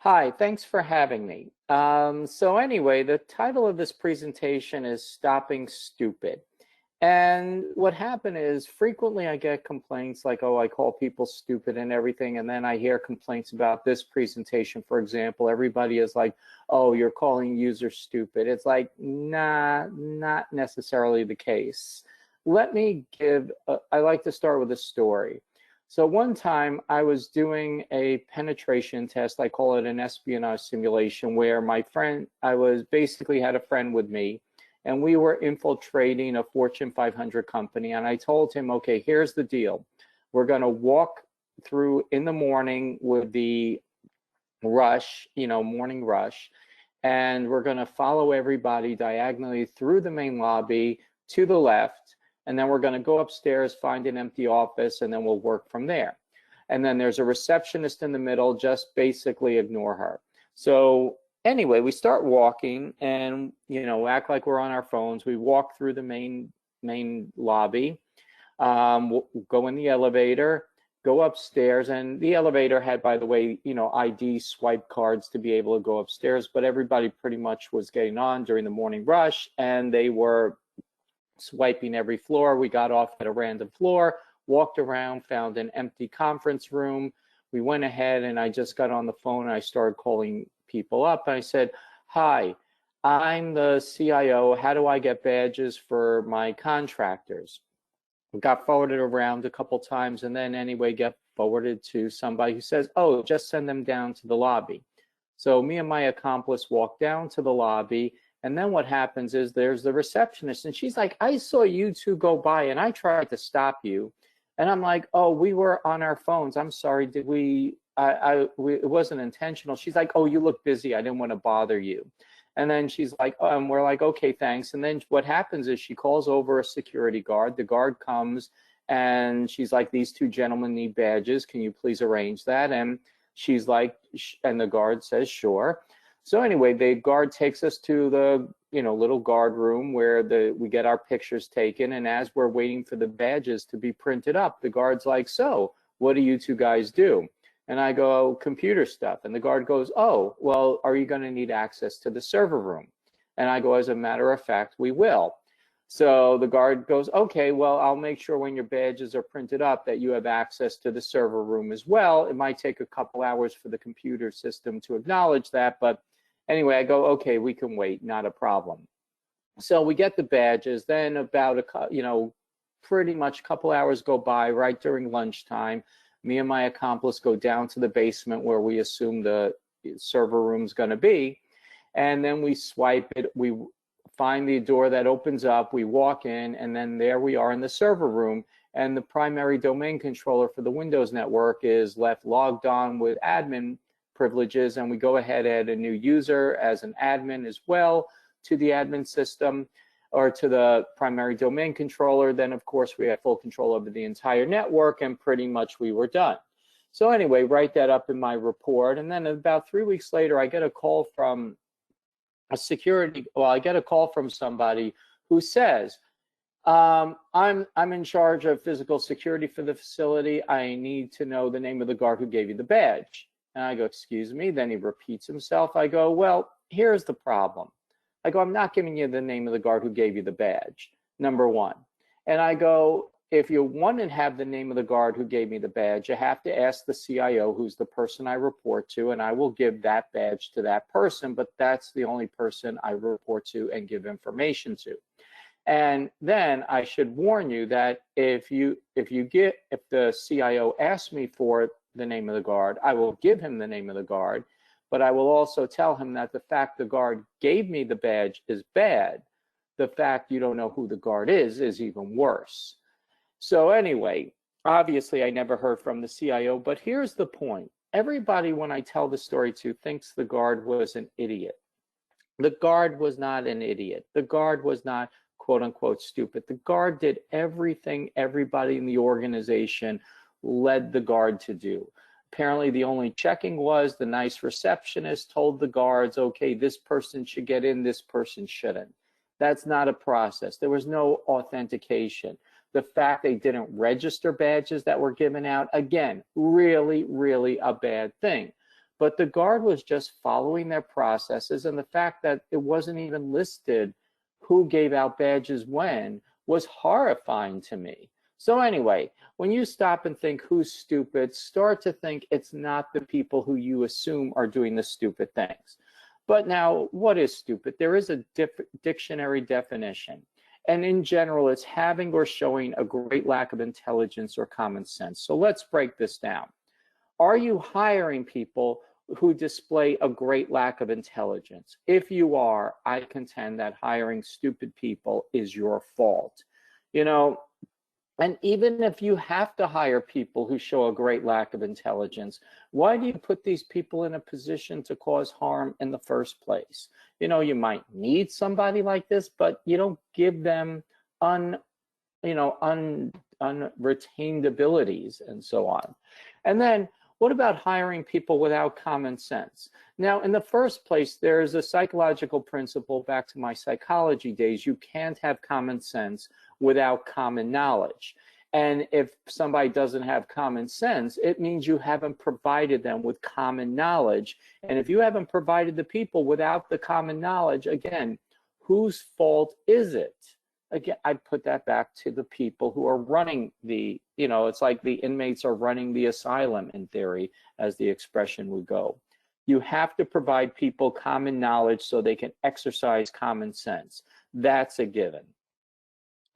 Hi, thanks for having me. So anyway, the title of this presentation is Stopping Stupid. And what happened is frequently I get complaints like, oh, I call people stupid and everything. And then I hear complaints about this presentation, for example. Everybody is like, oh, you're calling users stupid. It's like, nah, not necessarily the case. I like to start with a story. So one time I was doing a penetration test, I call it an espionage simulation, where I was basically had a friend with me, and we were infiltrating a Fortune 500 company. And I told him, okay, here's the deal. We're going to walk through in the morning with the rush, morning rush, and we're going to follow everybody diagonally through the main lobby to the left. And then we're going to go upstairs, find an empty office, and then we'll work from there. And then there's a receptionist in the middle, just basically ignore her. So anyway, we start walking and, act like we're on our phones. We walk through the main lobby, we'll go in the elevator, go upstairs, and the elevator had, by the way, ID swipe cards to be able to go upstairs, but everybody pretty much was getting on during the morning rush, and they were swiping every floor. We got off at a random floor, walked around, found an empty conference room. We went ahead and I just got on the phone and I started calling people up. And I said, hi, I'm the CIO. How do I get badges for my contractors? We got forwarded around a couple times and then anyway get forwarded to somebody who says, oh, just send them down to the lobby. So me and my accomplice walked down to the lobby. And then what happens is there's the receptionist, and she's like, I saw you two go by, and I tried to stop you. And I'm like, oh, we were on our phones. I'm sorry, did we, it wasn't intentional. She's like, oh, you look busy. I didn't want to bother you. And then she's like, oh, and we're like, okay, thanks. And then what happens is she calls over a security guard. The guard comes, and she's like, these two gentlemen need badges. Can you please arrange that? And she's like, and the guard says, sure. So anyway, the guard takes us to the little guard room where we get our pictures taken, and as we're waiting for the badges to be printed up, the guard's like, so what do you two guys do? And I go, computer stuff. And the guard goes, oh, well, are you going to need access to the server room? And I go, as a matter of fact, we will. So the guard goes, okay, well, I'll make sure when your badges are printed up that you have access to the server room as well. It might take a couple hours for the computer system to acknowledge that, but anyway, I go, okay, we can wait, not a problem. So we get the badges, then about pretty much a couple hours go by right during lunchtime. Me and my accomplice go down to the basement where we assume the server room's gonna be. And then we swipe it, we find the door that opens up, we walk in, and then there we are in the server room. And the primary domain controller for the Windows network is left logged on with admin privileges, and we go ahead and add a new user as an admin as well to the admin system or to the primary domain controller. Then of course we have full control over the entire network, and pretty much we were done. So anyway, write that up in my report, and then about 3 weeks later I get a call from I get a call from somebody who says, I'm in charge of physical security for the facility. I need to know the name of the guard who gave you the badge. And I go, excuse me. Then he repeats himself. I go, well, here's the problem. I go, I'm not giving you the name of the guard who gave you the badge, number one. And I go, if you want to have the name of the guard who gave me the badge, you have to ask the CIO, who's the person I report to, and I will give that badge to that person, but that's the only person I report to and give information to. And then I should warn you that if the CIO asks me for the name of the guard, I will give him the name of the guard, but I will also tell him that the fact the guard gave me the badge is bad. The fact you don't know who the guard is even worse. So anyway, obviously I never heard from the CIO, but here's the point. Everybody, when I tell the story to, thinks the guard was an idiot. The guard was not an idiot. The guard was not quote unquote stupid. The guard did everything everybody in the organization led the guard to do. Apparently the only checking was the nice receptionist told the guards, okay, this person should get in, this person shouldn't. That's not a process. There was no authentication. The fact they didn't register badges that were given out, again, really, really a bad thing. But the guard was just following their processes, and the fact that it wasn't even listed who gave out badges when was horrifying to me. So anyway, when you stop and think who's stupid, start to think it's not the people who you assume are doing the stupid things. But now, what is stupid? There is a dictionary definition. And in general, it's having or showing a great lack of intelligence or common sense. So let's break this down. Are you hiring people who display a great lack of intelligence? If you are, I contend that hiring stupid people is your fault. You know, and even if you have to hire people who show a great lack of intelligence, why do you put these people in a position to cause harm in the first place? You know, you might need somebody like this, but you don't give them unretained abilities and so on. And then what about hiring people without common sense? Now, in the first place, there's a psychological principle back to my psychology days. You can't have common sense without common knowledge. And if somebody doesn't have common sense, it means you haven't provided them with common knowledge. And if you haven't provided the people without the common knowledge, again, whose fault is it? Again, I'd put that back to the people who are running the, it's like the inmates are running the asylum in theory, as the expression would go. You have to provide people common knowledge so they can exercise common sense. That's a given.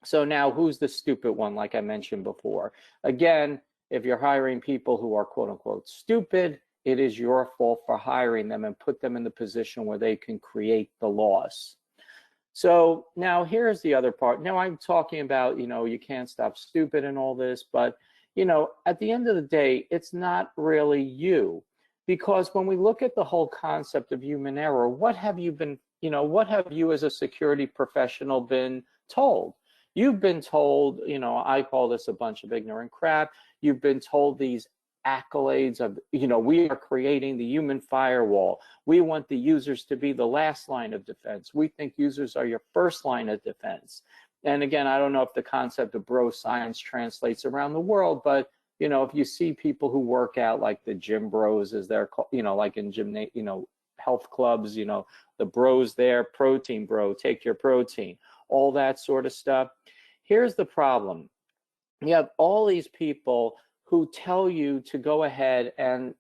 So now who's the stupid one, like I mentioned before? Again, if you're hiring people who are quote unquote stupid, it is your fault for hiring them and put them in the position where they can create the loss. So now here's the other part. Now I'm talking about, you can't stop stupid and all this, but, at the end of the day, it's not really you. Because when we look at the whole concept of human error, what have you been, what have you as a security professional been told? You've been told, I call this a bunch of ignorant crap. You've been told these accolades of, we are creating the human firewall. We want the users to be the last line of defense. We think users are your first line of defense. And again, I don't know if the concept of bro science translates around the world, but if you see people who work out like the gym bros, as they're called, like in health clubs, the bros there, protein bro, take your protein, all that sort of stuff. Here's the problem. You have all these people who tell you to go ahead and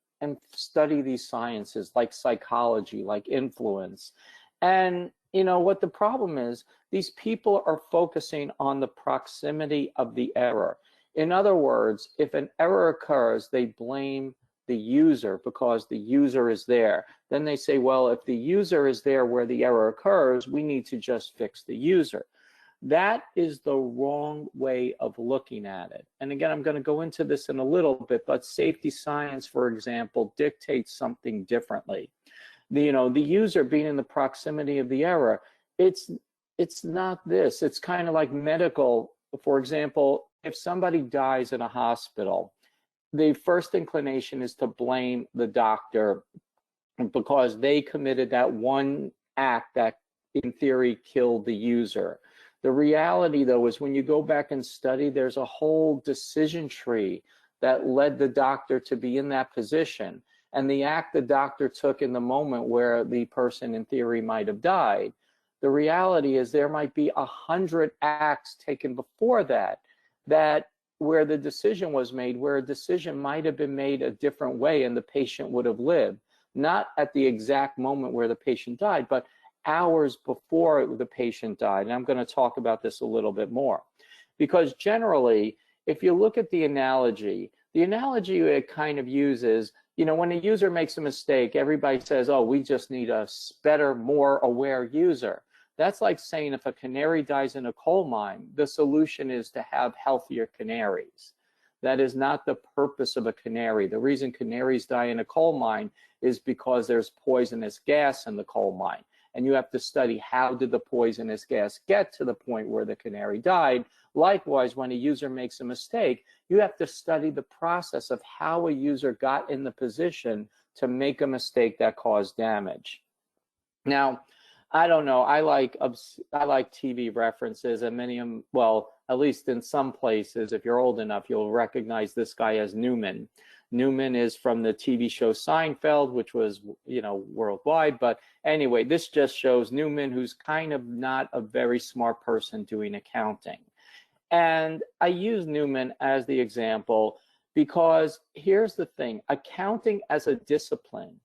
study these sciences like psychology, like influence. And what the problem is, these people are focusing on the proximity of the error. In other words, if an error occurs, they blame the user because the user is there. Then they say, well, if the user is there where the error occurs, we need to just fix the user. That is the wrong way of looking at it. And again, I'm going to go into this in a little bit, but safety science, for example, dictates something differently. The user being in the proximity of the error, it's not this. It's kind of like medical. For example, if somebody dies in a hospital, the first inclination is to blame the doctor because they committed that one act that in theory killed the user. The reality, though, is when you go back and study, there's a whole decision tree that led the doctor to be in that position. And the act the doctor took in the moment where the person in theory might have died, the reality is there might be 100 acts taken before that where the decision was made, where a decision might have been made a different way and the patient would have lived. Not at the exact moment where the patient died, but hours before the patient died. And I'm going to talk about this a little bit more. Because generally, if you look at the analogy it kind of uses, when a user makes a mistake, everybody says, oh, we just need a better, more aware user. That's like saying if a canary dies in a coal mine, the solution is to have healthier canaries. That is not the purpose of a canary. The reason canaries die in a coal mine is because there's poisonous gas in the coal mine. And you have to study how did the poisonous gas get to the point where the canary died. Likewise, when a user makes a mistake, you have to study the process of how a user got in the position to make a mistake that caused damage. Now, I don't know, I like TV references, and many of them, well, at least in some places, if you're old enough, you'll recognize this guy as Newman. Newman is from the TV show Seinfeld, which was, worldwide. But anyway, this just shows Newman, who's kind of not a very smart person doing accounting. And I use Newman as the example because here's the thing: accounting as a discipline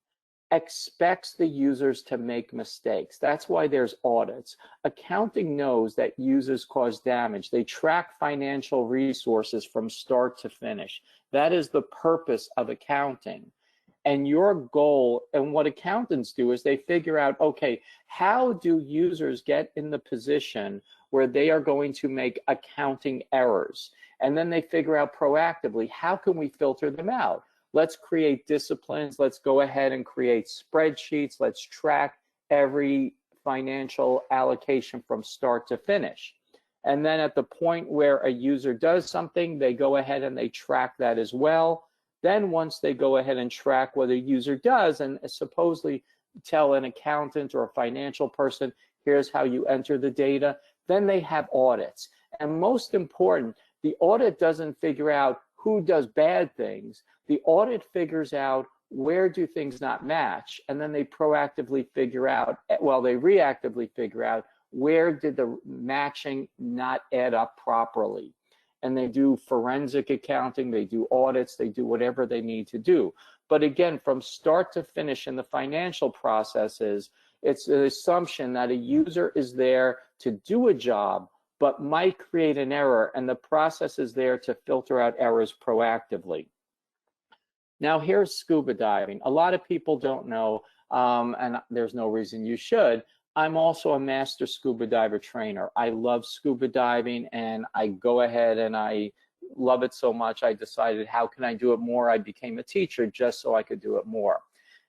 expects the users to make mistakes. That's why there's audits. Accounting knows that users cause damage. They track financial resources from start to finish. That is the purpose of accounting. And your goal, and what accountants do, is they figure out, okay, how do users get in the position where they are going to make accounting errors? And then they figure out proactively, how can we filter them out? Let's create disciplines. Let's go ahead and create spreadsheets. Let's track every financial allocation from start to finish. And then at the point where a user does something, they go ahead and they track that as well. Then once they go ahead and track what a user does and supposedly tell an accountant or a financial person, here's how you enter the data, then they have audits. And most important, the audit doesn't figure out who does bad things. The audit figures out where do things not match, and then they proactively figure out, well, they reactively figure out where did the matching not add up properly. And they do forensic accounting, they do audits, they do whatever they need to do. But again, from start to finish in the financial processes, it's an assumption that a user is there to do a job, but might create an error, and the process is there to filter out errors proactively. Now here's scuba diving. A lot of people don't know, and there's no reason you should. I'm also a master scuba diver trainer. I love scuba diving, and I go ahead and I love it so much I decided, how can I do it more? I became a teacher just so I could do it more.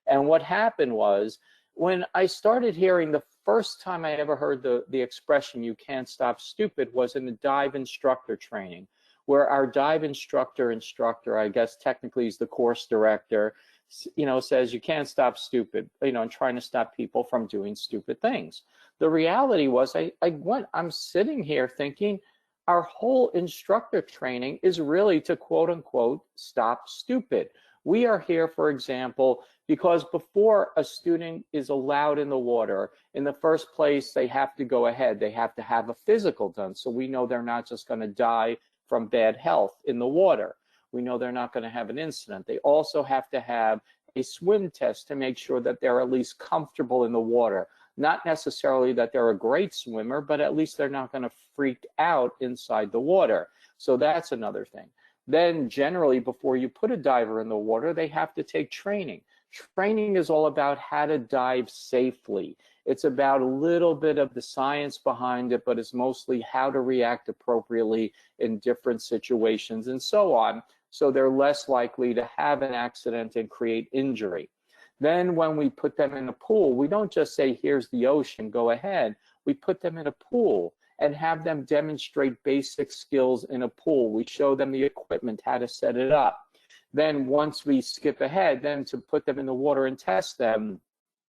And what happened was, when I started hearing, the first time I ever heard the expression, you can't stop stupid, was in a dive instructor training, where our dive instructor, I guess technically is the course director, says you can't stop stupid, and trying to stop people from doing stupid things. The reality was I'm sitting here thinking our whole instructor training is really to quote unquote stop stupid. We are here, for example, because before a student is allowed in the water, in the first place, they have to go ahead. They have to have a physical done. So we know they're not just going to die from bad health in the water. We know they're not going to have an incident. They also have to have a swim test to make sure that they're at least comfortable in the water. Not necessarily that they're a great swimmer, but at least they're not going to freak out inside the water. So that's another thing. Then generally, before you put a diver in the water, they have to take training. Training is all about how to dive safely. It's about a little bit of the science behind it, but it's mostly how to react appropriately in different situations and so on, so they're less likely to have an accident and create injury. Then when we put them in a pool, we don't just say, here's the ocean, go ahead. We put them in a pool and have them demonstrate basic skills in a pool. We show them the equipment, how to set it up. Then once we skip ahead, then to put them in the water and test them,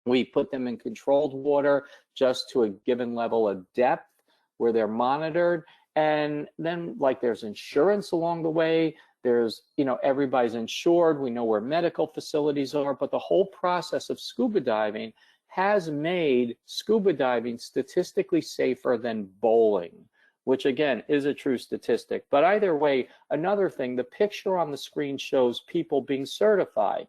we put them in controlled water just to a given level of depth where they're monitored. And then there's insurance along the way. There's, everybody's insured. We know where medical facilities are, but the whole process of scuba diving has made scuba diving statistically safer than bowling, which again is a true statistic. But either way, another thing, the picture on the screen shows people being certified.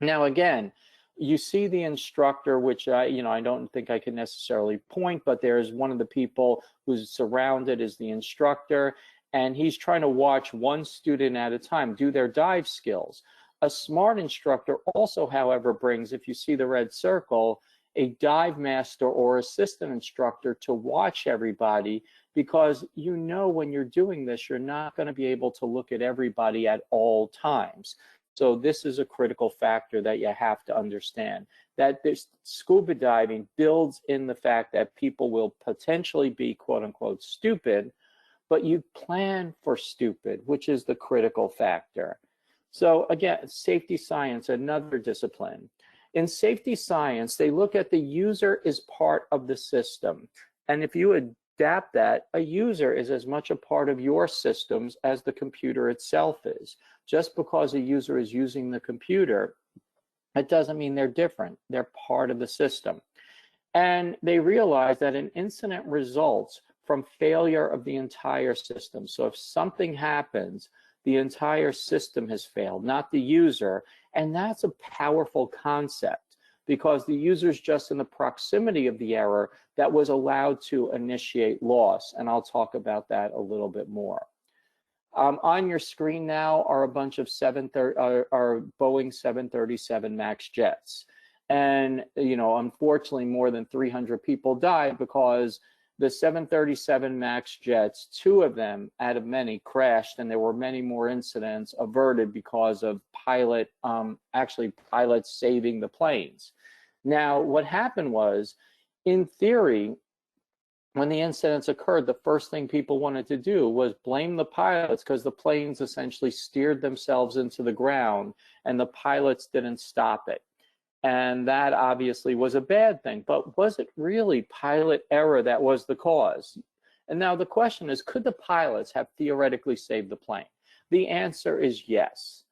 Now again, you see the instructor, which I don't think I can necessarily point, but there's one of the people who's surrounded is the instructor, and he's trying to watch one student at a time do their dive skills. A smart instructor also, however, brings, if you see the red circle, a dive master or assistant instructor to watch everybody, because when you're doing this, you're not going to be able to look at everybody at all times. So this is a critical factor that you have to understand, that this scuba diving builds in the fact that people will potentially be quote unquote stupid, but you plan for stupid, which is the critical factor. So again, safety science, another discipline. In safety science, they look at the user as part of the system. And if you adapt that, a user is as much a part of your systems as the computer itself is. Just because a user is using the computer, it doesn't mean they're different. They're part of the system. And they realize that an incident results from failure of the entire system. So if something happens, the entire system has failed, not the user. And that's a powerful concept, because the user is just in the proximity of the error that was allowed to initiate loss. And I'll talk about that a little bit more. On your screen now are a bunch of Boeing 737 MAX jets. And, you know, unfortunately, more than 300 people died because the 737 MAX jets, 2 of them out of many crashed, and there were many more incidents averted because of pilots saving the planes. Now, what happened was, in theory, when the incidents occurred, the first thing people wanted to do was blame the pilots, because the planes essentially steered themselves into the ground and the pilots didn't stop it. And that obviously was a bad thing, but was it really pilot error that was the cause? And now the question is, could the pilots have theoretically saved the plane? The answer is yes.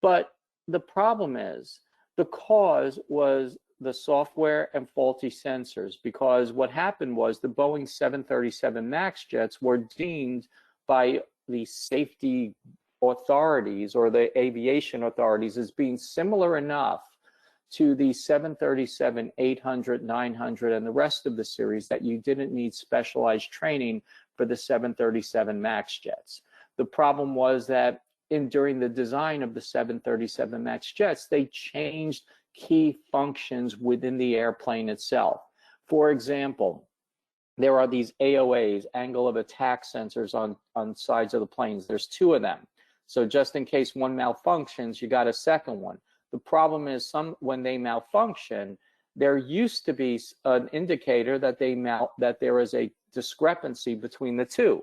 But the problem is, the cause was the software and faulty sensors, because what happened was the Boeing 737 MAX jets were deemed by the safety authorities or the aviation authorities as being similar enough to the 737, 800, 900, and the rest of the series that you didn't need specialized training for the 737 MAX jets. The problem was that during the design of the 737 MAX jets, they changed key functions within the airplane itself. For example, there are these AOAs, angle of attack sensors on sides of the planes. There's 2 of them. So just in case one malfunctions, you got a second one. The problem is when they malfunction, there used to be an indicator that there is a discrepancy between the 2.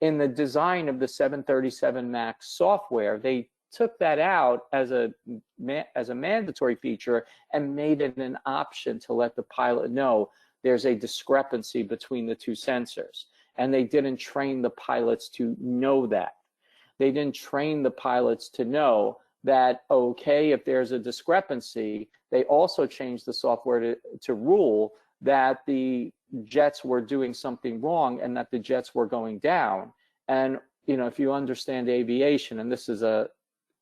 In the design of the 737 MAX software, they took that out as a mandatory feature and made it an option to let the pilot know there's a discrepancy between the 2 sensors. And they didn't train the pilots to know that. They didn't train the pilots to know that, okay, if there's a discrepancy, they also changed the software to rule that the jets were doing something wrong and that the jets were going down. And, you know, if you understand aviation, and this is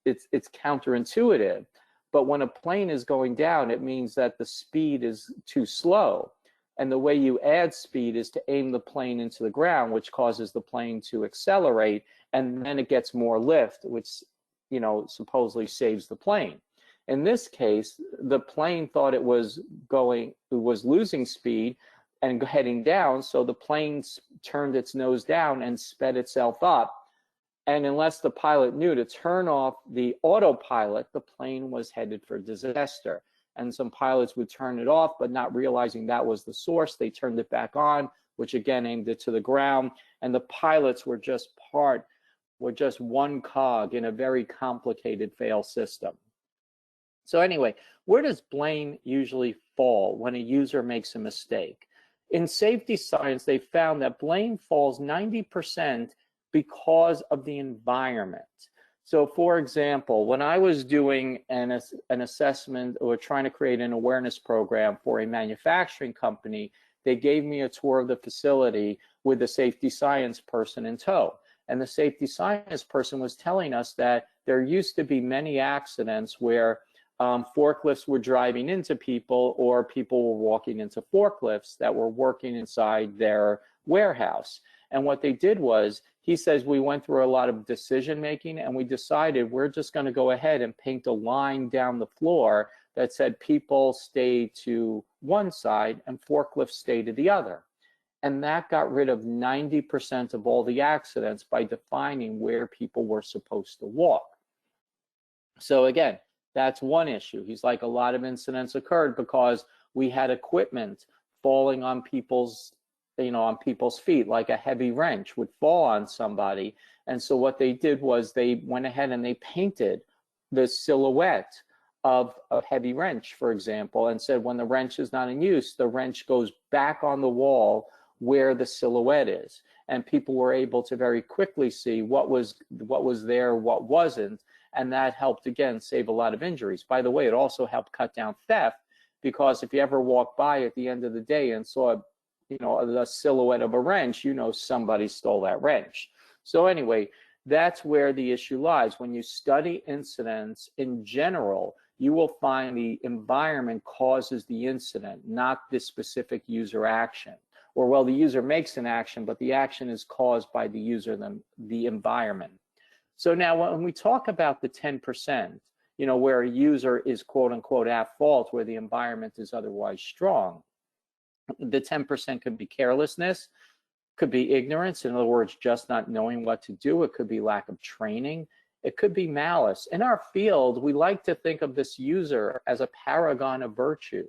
it's counterintuitive, but when a plane is going down, it means that the speed is too slow. And the way you add speed is to aim the plane into the ground, which causes the plane to accelerate, and then it gets more lift, which, you know, supposedly saves the plane. In this case, the plane thought it was losing speed and heading down, so the plane turned its nose down and sped itself up. And unless the pilot knew to turn off the autopilot, the plane was headed for disaster. And some pilots would turn it off, but not realizing that was the source, they turned it back on, which again aimed it to the ground. And the pilots were just one cog in a very complicated fail system. So anyway, where does blame usually fall when a user makes a mistake? In safety science, they found that blame falls 90% because of the environment. So for example, when I was doing an assessment or trying to create an awareness program for a manufacturing company, they gave me a tour of the facility with a safety science person in tow. And the safety science person was telling us that there used to be many accidents where forklifts were driving into people, or people were walking into forklifts that were working inside their warehouse. And what they did was, he says, we went through a lot of decision making and we decided we're just going to go ahead and paint a line down the floor that said people stay to one side and forklifts stay to the other. And that got rid of 90% of all the accidents by defining where people were supposed to walk. So again, that's one issue. He's like, a lot of incidents occurred because we had equipment falling on people's feet, like a heavy wrench would fall on somebody. And so what they did was they went ahead and they painted the silhouette of a heavy wrench, for example, and said when the wrench is not in use, the wrench goes back on the wall where the silhouette is. And people were able to very quickly see what was there, what wasn't, and that helped, again, save a lot of injuries. By the way, it also helped cut down theft, because if you ever walk by at the end of the day and saw, the silhouette of a wrench, somebody stole that wrench. So anyway, that's where the issue lies. When you study incidents in general, you will find the environment causes the incident, not the specific user action. Or, well, the user makes an action, but the action is caused by the user, the environment. So now when we talk about the 10%, where a user is quote unquote at fault, where the environment is otherwise strong, the 10% could be carelessness, could be ignorance, in other words, just not knowing what to do. It could be lack of training. It could be malice. In our field, we like to think of this user as a paragon of virtue.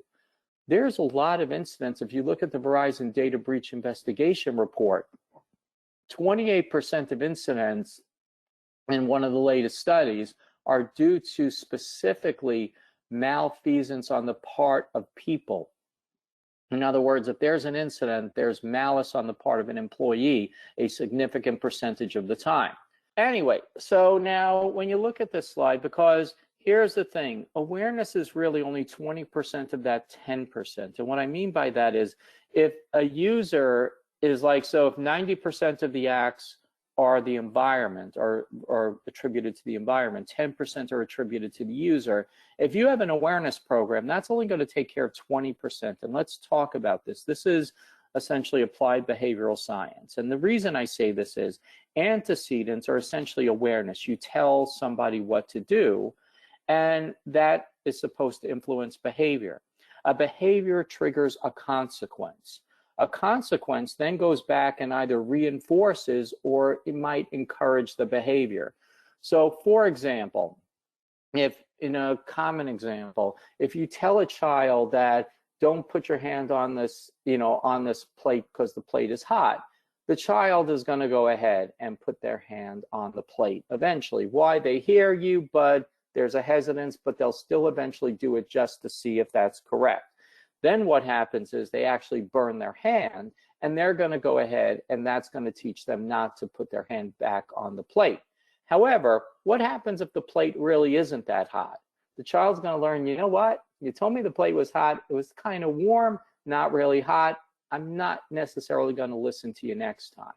There's a lot of incidents. If you look at the Verizon Data Breach Investigation Report, 28% of incidents in one of the latest studies are due to specifically malfeasance on the part of people. In other words, if there's an incident, there's malice on the part of an employee a significant percentage of the time. Anyway, so now when you look at this slide, because here's the thing, awareness is really only 20% of that 10%. And what I mean by that is, if a user is like, so if 90% of the acts are the environment, or attributed to the environment, 10% are attributed to the user. If you have an awareness program, that's only going to take care of 20%. And let's talk about this. This is essentially applied behavioral science. And the reason I say this is antecedents are essentially awareness. You tell somebody what to do, and that is supposed to influence behavior. A behavior triggers a consequence. A consequence then goes back and either reinforces or it might encourage the behavior. So for example, if in a common example, if you tell a child that don't put your hand on this, on this plate because the plate is hot, the child is going to go ahead and put their hand on the plate eventually. Why? They hear you, but there's a hesitance, but they'll still eventually do it just to see if that's correct. Then what happens is they actually burn their hand, and they're going to go ahead, and that's going to teach them not to put their hand back on the plate. However, what happens if the plate really isn't that hot? The child's going to learn, you know what? You told me the plate was hot. It was kind of warm, not really hot. I'm not necessarily going to listen to you next time.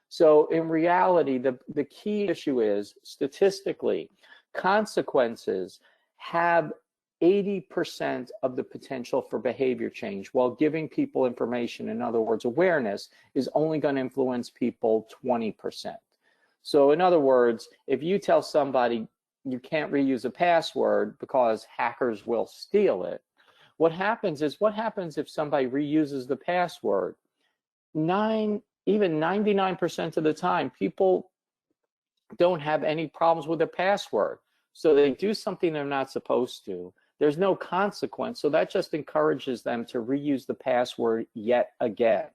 So in reality, the key issue is, statistically, consequences have 80% of the potential for behavior change, while giving people information, in other words, awareness, is only going to influence people 20%. So in other words, if you tell somebody you can't reuse a password because hackers will steal it, what happens if somebody reuses the password? Even 99% of the time, people don't have any problems with their password. So they do something they're not supposed to. There's no consequence, so that just encourages them to reuse the password yet again.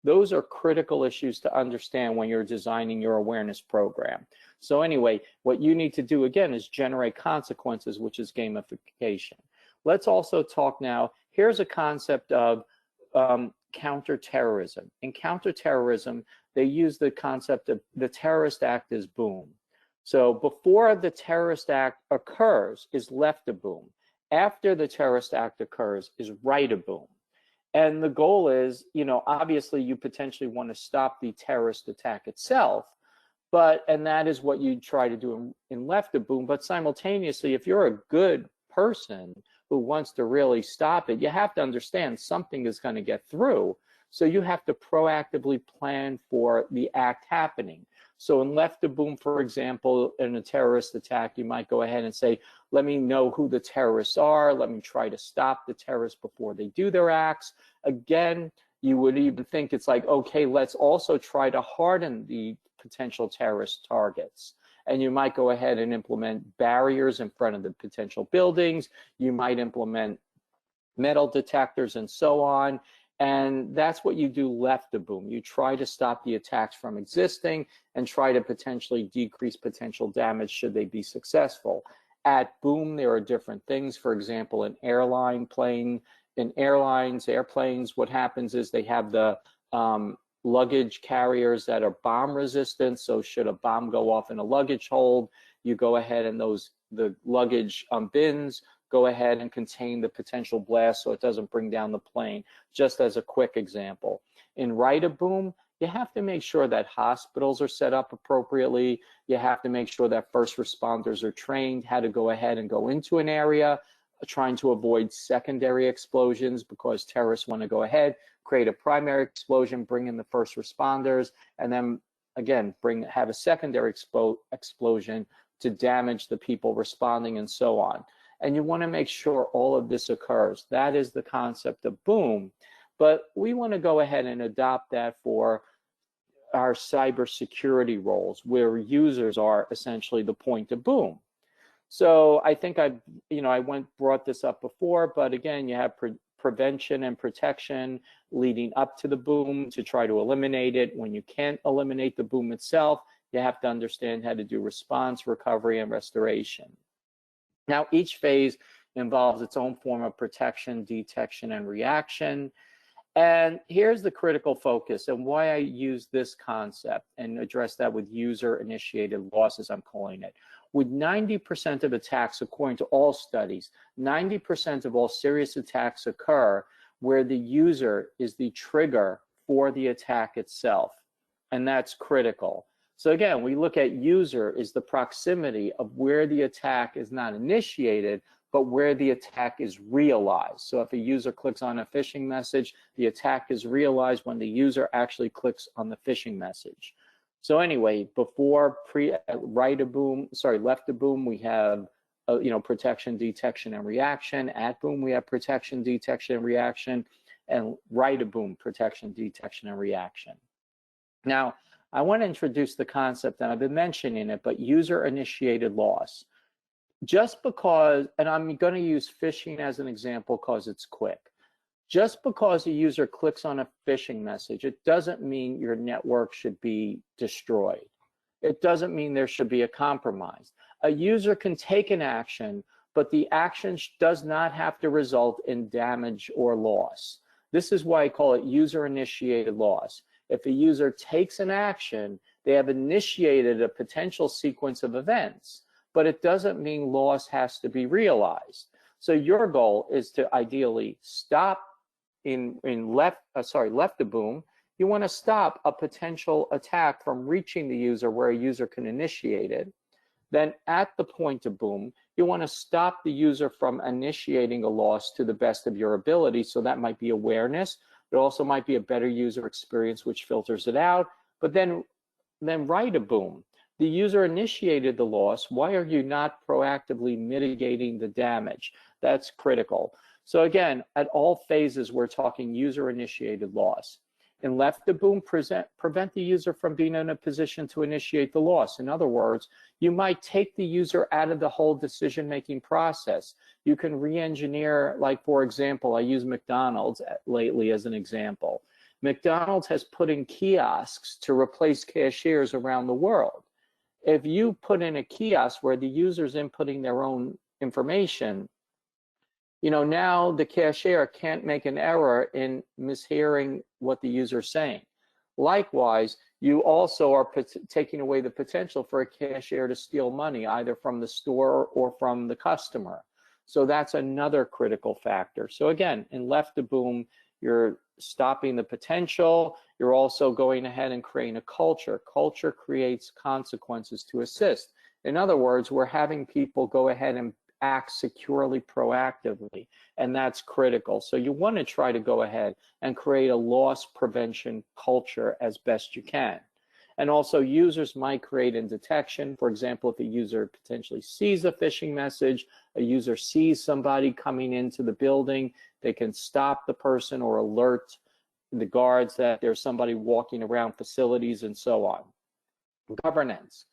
Those are critical issues to understand when you're designing your awareness program. So anyway, what you need to do again is generate consequences, which is gamification. Let's also talk now, here's a concept of counterterrorism. In counterterrorism, they use the concept of the terrorist act as boom. So before the terrorist act occurs is left a boom. After the terrorist act occurs is right a boom. And the goal is, obviously you potentially want to stop the terrorist attack itself, and that is what you try to do in left a boom. But simultaneously, if you're a good person who wants to really stop it, you have to understand something is going to get through. So you have to proactively plan for the act happening. So in left a boom, for example, in a terrorist attack, you might go ahead and say, let me know who the terrorists are. Let me try to stop the terrorists before they do their acts. Again, you would even think it's like, okay, let's also try to harden the potential terrorist targets. And you might go ahead and implement barriers in front of the potential buildings. You might implement metal detectors and so on. And that's what you do left a boom. You try to stop the attacks from existing and try to potentially decrease potential damage should they be successful. At boom, there are different things. For example, an airplane, in airplanes, what happens is they have the luggage carriers that are bomb resistant. So should a bomb go off in a luggage hold, you go ahead and the luggage bins go ahead and contain the potential blast so it doesn't bring down the plane, just as a quick example. In Write-A-Boom, you have to make sure that hospitals are set up appropriately. You have to make sure that first responders are trained how to go ahead and go into an area, trying to avoid secondary explosions, because terrorists want to go ahead, create a primary explosion, bring in the first responders, and then again have a secondary explosion to damage the people responding and so on. And you want to make sure all of this occurs. That is the concept of boom. But we want to go ahead and adopt that for our cybersecurity roles, where users are essentially the point of boom. So I think I brought this up before, but again, you have prevention and protection leading up to the boom to try to eliminate it. When you can't eliminate the boom itself, you have to understand how to do response, recovery, and restoration. Now, each phase involves its own form of protection, detection, and reaction. And here's the critical focus and why I use this concept and address that with user-initiated losses, I'm calling it. With 90% of attacks, according to all studies, 90% of all serious attacks occur where the user is the trigger for the attack itself. And that's critical. So again, we look at user is the proximity of where the attack is not initiated, but where the attack is realized. So if a user clicks on a phishing message, the attack is realized when the user actually clicks on the phishing message. So anyway, before left-A-Boom, we have protection, detection, and reaction. At boom, we have protection, detection, and reaction, and Write-A-Boom, protection, detection, and reaction. Now, I want to introduce the concept, and I've been mentioning it, but user-initiated loss. Just because, and I'm going to use phishing as an example because it's quick. Just because a user clicks on a phishing message, it doesn't mean your network should be destroyed. It doesn't mean there should be a compromise. A user can take an action, but the action does not have to result in damage or loss. This is why I call it user-initiated loss. If a user takes an action, they have initiated a potential sequence of events, but it doesn't mean loss has to be realized. So your goal is to ideally stop left-A-Boom. You want to stop a potential attack from reaching the user where a user can initiate it. Then at the point of boom, you want to stop the user from initiating a loss to the best of your ability. So that might be awareness. It also might be a better user experience, which filters it out. But then Write-A-Boom. The user initiated the loss. Why are you not proactively mitigating the damage? That's critical. So again, at all phases, we're talking user-initiated loss. In left-A-Boom, prevent the user from being in a position to initiate the loss. In other words, you might take the user out of the whole decision-making process. You can re-engineer, like for example, I use McDonald's lately as an example. McDonald's has put in kiosks to replace cashiers around the world. If you put in a kiosk where the user's inputting their own information, now the cashier can't make an error in mishearing what the user's saying. Likewise, you also are taking away the potential for a cashier to steal money, either from the store or from the customer. So that's another critical factor. So again, in left-A-Boom, you're stopping the potential. You're also going ahead and creating a culture. Culture creates consequences to assist. In other words, we're having people go ahead and act securely, proactively, and that's critical. So you want to try to go ahead and create a loss prevention culture as best you can. And also users might create in detection. For example, if a user potentially sees a phishing message, a user sees somebody coming into the building, they can stop the person or alert the guards that there's somebody walking around facilities and so on. Governance.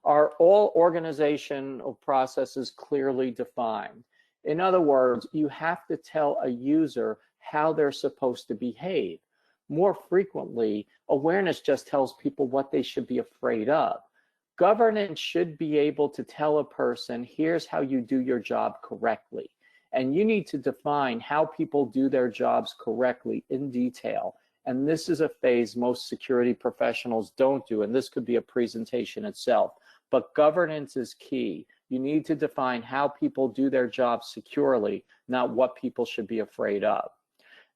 Are all organizational processes clearly defined? In other words, you have to tell a user how they're supposed to behave. More frequently, awareness just tells people what they should be afraid of. Governance should be able to tell a person, here's how you do your job correctly. And you need to define how people do their jobs correctly in detail. And this is a phase most security professionals don't do, and this could be a presentation itself. But governance is key. You need to define how people do their jobs securely, not what people should be afraid of.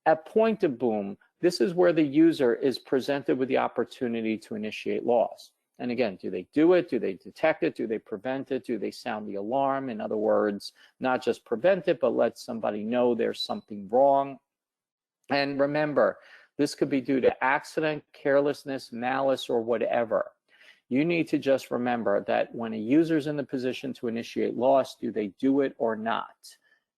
At point of boom, this is where the user is presented with the opportunity to initiate loss. And again, do they do it? Do they detect it? Do they prevent it? Do they sound the alarm? In other words, not just prevent it, but let somebody know there's something wrong. And remember, this could be due to accident, carelessness, malice, or whatever. You need to just remember that when a user's in the position to initiate loss, do they do it or not?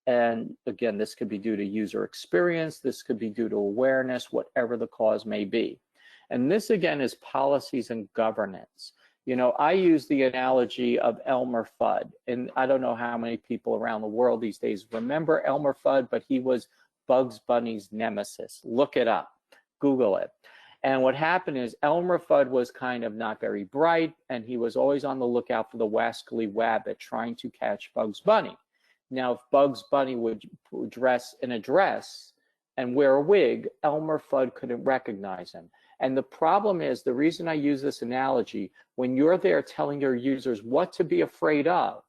And again, this could be due to user experience, this could be due to awareness, whatever the cause may be. And this again is policies and governance. You know, I use the analogy of Elmer Fudd, and I don't know how many people around the world these days remember Elmer Fudd, but he was Bugs Bunny's nemesis. Look it up, Google it. And what happened is Elmer Fudd was kind of not very bright, and he was always on the lookout for the wascally wabbit trying to catch Bugs Bunny. Now, if Bugs Bunny would dress in a dress and wear a wig, Elmer Fudd couldn't recognize him. And the problem is, the reason I use this analogy, when you're there telling your users what to be afraid of,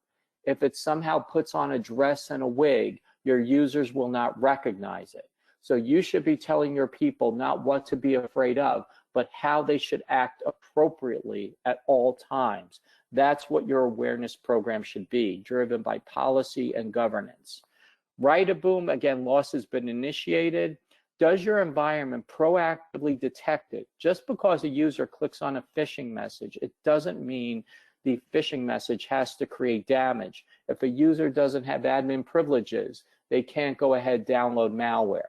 if it somehow puts on a dress and a wig, your users will not recognize it. So you should be telling your people not what to be afraid of, but how they should act appropriately at all times. That's what your awareness program should be, driven by policy and governance. Right a boom, again, loss has been initiated. Does your environment proactively detect it? Just because a user clicks on a phishing message, it doesn't mean the phishing message has to create damage. If a user doesn't have admin privileges, they can't go ahead download malware.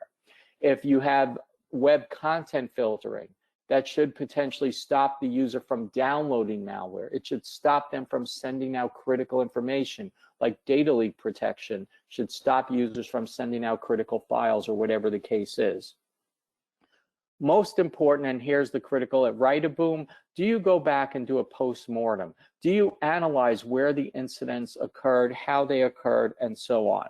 If you have web content filtering, that should potentially stop the user from downloading malware. It should stop them from sending out critical information, like data leak protection should stop users from sending out critical files or whatever the case is. Most important, and here's the critical at Right a Boom, do you go back and do a post-mortem? Do you analyze where the incidents occurred, how they occurred, and so on?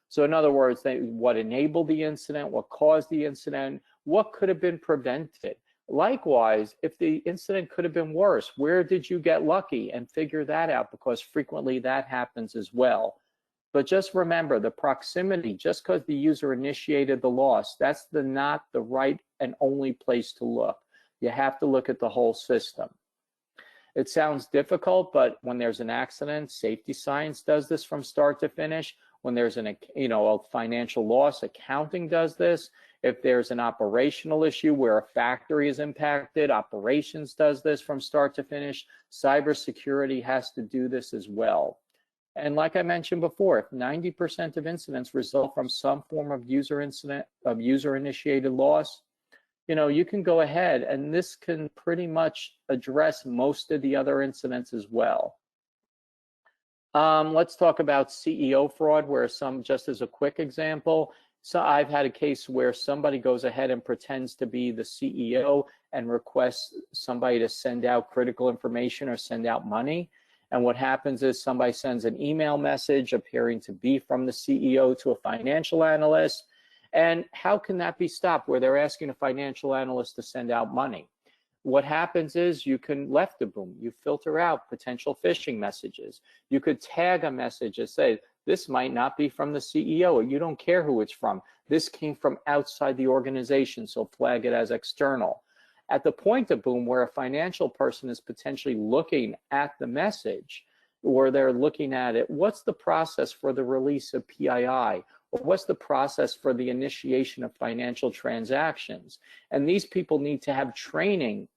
So in other words, what enabled the incident, what caused the incident, what could have been prevented? Likewise, if the incident could have been worse, where did you get lucky, and figure that out, because frequently that happens as well. But just remember, the proximity, just because the user initiated the loss, that's not the right and only place to look. You have to look at the whole system. It sounds difficult, but when there's an accident, safety science does this from start to finish. When there's a financial loss, accounting does this. If there's an operational issue where a factory is impacted, operations does this from start to finish. Cybersecurity has to do this as well. And like I mentioned before, if 90% of incidents result from some form of user-initiated loss, you can go ahead, and this can pretty much address most of the other incidents as well. Let's talk about CEO fraud, where just as a quick example, so I've had a case where somebody goes ahead and pretends to be the CEO and requests somebody to send out critical information or send out money. And what happens is somebody sends an email message appearing to be from the CEO to a financial analyst. And how can that be stopped, where they're asking a financial analyst to send out money? What happens is you can left a boom. You filter out potential phishing messages. You could tag a message and say, this might not be from the CEO, or you don't care who it's from. This came from outside the organization, so flag it as external. At the point of boom, where a financial person is potentially looking at the message, or they're looking at it, what's the process for the release of PII? Or what's the process for the initiation of financial transactions? And these people need to have training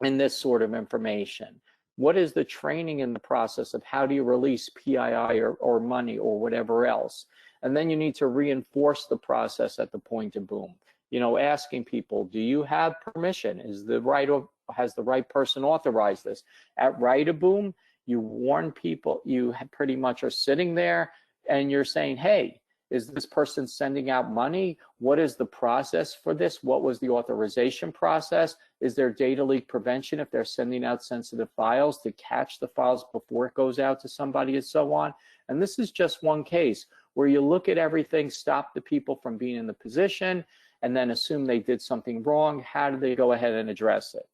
in this sort of information. What is the training in the process of how do you release PII or money or whatever else? And then you need to reinforce the process at the point of boom. Asking people, do you have permission? Has the right person authorized this? At Right a Boom, you warn people, you pretty much are sitting there and you're saying, hey, is this person sending out money? What is the process for this? What was the authorization process? Is there data leak prevention if they're sending out sensitive files to catch the files before it goes out to somebody and so on? And this is just one case. where you look at everything, stop the people from being in the position, and then assume they did something wrong. How do they go ahead and address it?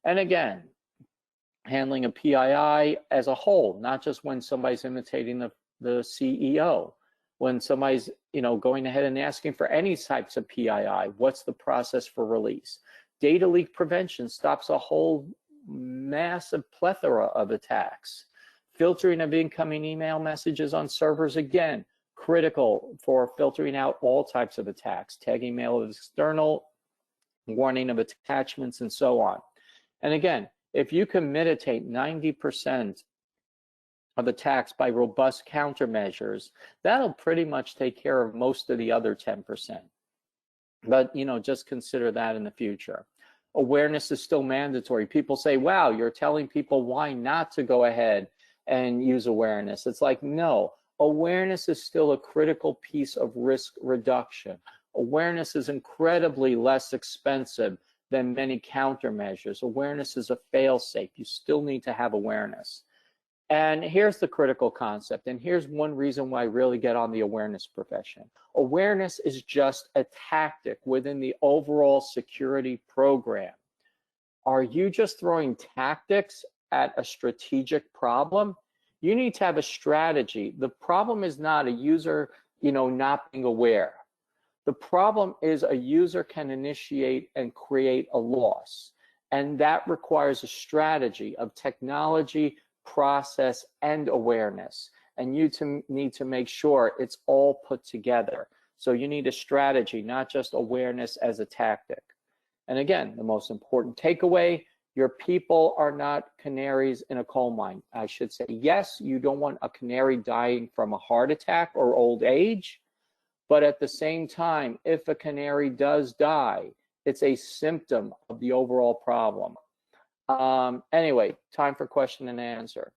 And again, handling a PII as a whole, not just when somebody's imitating the CEO. When somebody's, going ahead and asking for any types of PII, what's the process for release? Data leak prevention stops a whole massive plethora of attacks. Filtering of incoming email messages on servers, again, critical for filtering out all types of attacks. Tagging mail as external, warning of attachments, and so on. And again, if you can mitigate 90% of attacks by robust countermeasures, that'll pretty much take care of most of the other 10%. But, just consider that in the future. Awareness is still mandatory. People say, wow, you're telling people why not to go ahead and use awareness. It's like, no, awareness is still a critical piece of risk reduction. Awareness is incredibly less expensive than many countermeasures. Awareness is a fail-safe. You still need to have awareness. And here's the critical concept, and here's one reason why I really get on the awareness profession. Awareness is just a tactic within the overall security program. Are you just throwing tactics at a strategic problem? You need to have a strategy. The problem is not a user, not being aware. The problem is a user can initiate and create a loss, and that requires a strategy of technology, process, and awareness. And you need to make sure it's all put together. So you need a strategy, not just awareness as a tactic. And again, the most important takeaway, your people are not canaries in a coal mine. I should say, yes, you don't want a canary dying from a heart attack or old age, but at the same time, if a canary does die, it's a symptom of the overall problem. Anyway, time for question and answer.